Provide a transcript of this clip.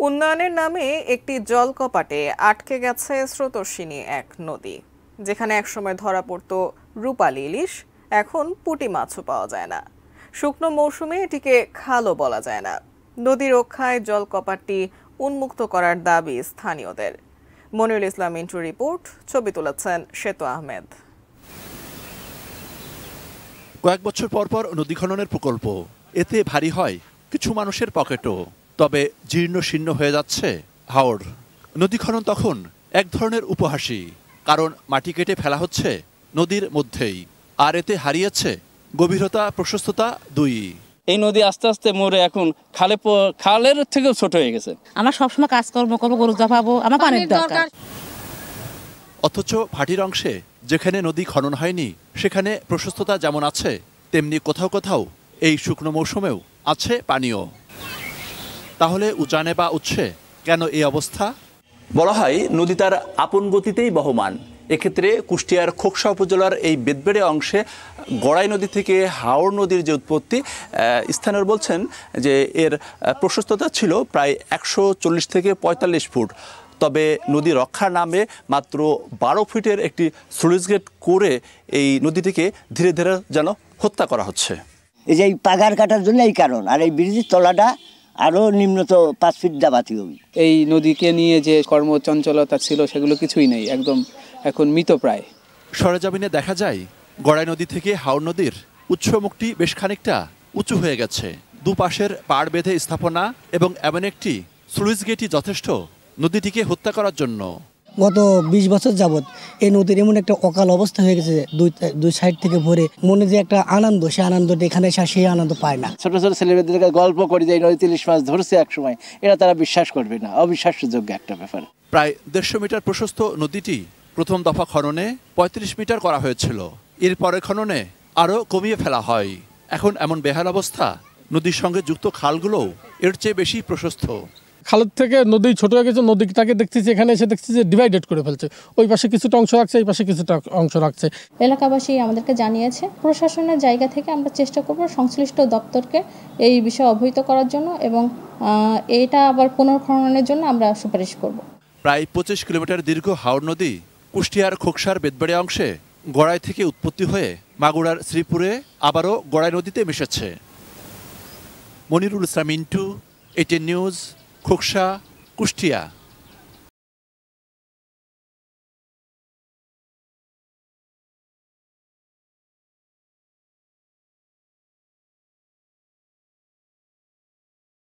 উন্নয়নের নামে একটি জলকপাটে আটকে গেছে স্রোতস্বিনী এক নদী। যেখানে একসময় ধরা পড়ত রূপালী ইলিশ, এখন পুঁটি মাছও পাওয়া যায় না। শুকনো মৌসুমে এটিকে খালও বলা যায় না। নদী রক্ষায় জলকপাটটি উন্মুক্ত করার দাবি স্থানীয়দের। মনিরুল ইসলাম মিন্টুর রিপোর্ট, ছবি তুলেছেন শ্বেত আহমেদ। কয়েক বছর পর পর নদী খননের প্রকল্প, এতে ভারী হয় কিছু মানুষের পকেটও। তবে জীর্ণ শীর্ণ হয়ে যাচ্ছে হাওর। নদী খনন তখন এক ধরনের উপহাসী, কারণ মাটি কেটে ফেলা হচ্ছে নদীর মধ্যেই, আর এতে হারিয়েছে গভীরতা প্রশস্ততা দুই। এই নদী আস্তে আস্তে মরে এখন খালের থেকেও ছোট হয়ে গেছে। আমরা সবসময় কাজকর্ম করবো, গরু জবাবো, আমার পানির দরকার। অথচ ভাটির অংশে যেখানে নদী খনন হয়নি, সেখানে প্রশস্ততা যেমন আছে, তেমনি কোথাও কোথাও এই শুকনো মৌসুমেও আছে পানীয়। তাহলে উজানে বা উৎসে কেন এই অবস্থা? বলা হয় নদী তার আপন গতিতেই বহমান। এক্ষেত্রে কুষ্টিয়ার খোকসা উপজেলার এই বেদবেড়ে অংশে গড়াই নদী থেকে হাওর নদীর যে উৎপত্তি, স্থানীয়রা বলছেন যে এর প্রশস্ততা ছিল প্রায় 140 থেকে 45 ফুট। তবে নদী রক্ষার নামে মাত্র 12 ফিটের একটি স্লুইস গেট করে এই নদীটিকে ধীরে ধীরে যেন হত্যা করা হচ্ছে। এই যে পাগার কাটার জন্য এই কারণ, আর এই ব্রিজের তলাটা আরও নিম্নত 5 ফিট দাবাতি হবে। এই নদীকে নিয়ে যে কর্মচঞ্চলতা ছিল সেগুলো কিছুই নেই, একদম এখন মৃতপ্রায়। সরেজমিনে দেখা যায় গড়াই নদী থেকে হাওর নদীর উৎসমুখটি বেশ খানিকটা উঁচু হয়ে গেছে। দুপাশের পাড় বেঁধে স্থাপনা এবং এমন একটি স্লুইস গেটই যথেষ্ট নদীটিকে হত্যা করার জন্য। গত 20 বছর যাবৎ এই নদীর এমন একটা অকাল অবস্থা হয়ে গেছে, দুই সাইড থেকে ভরে মনে যে একটা আনন্দ, সেই আনন্দটা এখানে এসে সেই আনন্দ পায় না। ছোট ছোট ছেলেমেয়েদেরকে গল্প করি যে এই নদীতে ইলিশ মাছ ধরছে এক সময়, এটা তারা বিশ্বাস করবে না, অবিশ্বাসযোগ্য একটা ব্যাপার। প্রায় 150 মিটার প্রশস্ত নদীটি প্রথম দফা খননে 35 মিটার করা হয়েছিল। এরপরে খননে আরও কমিয়ে ফেলা হয়। এখন এমন বেহাল অবস্থা, নদীর সঙ্গে যুক্ত খালগুলোও এর চেয়ে বেশি প্রশস্ত। খালের থেকে নদী ছোট হয়ে গেছে, নদীটাকে দেখতেছি এখানে এসে দেখছি যে ডিভাইডেড করে ফেলছে। ওই পাশে কিছুটা অংশ রাখছে, এই পাশে কিছুটা অংশ রাখছে। এলাকাবাসী আমাদেরকে জানিয়েছে, প্রশাসনের জায়গা থেকে আমরা চেষ্টা করব সংশ্লিষ্ট দপ্তরকে এই বিষয়ে অবহিত করার জন্য, এবং এটা আবার পুনর্খননের জন্য আমরা সুপারিশ করব। প্রায় 25 কিলোমিটার দীর্ঘ হাওর নদী কুষ্টিয়ার খোকসার বেদবেড়ে অংশে গড়াই থেকে উৎপত্তি হয়ে মাগুরার শ্রীপুরে আবারও গড়াই নদীতে মিশেছে। Monirul Islam Mintu, ATN news, Khoksa, Kushtia.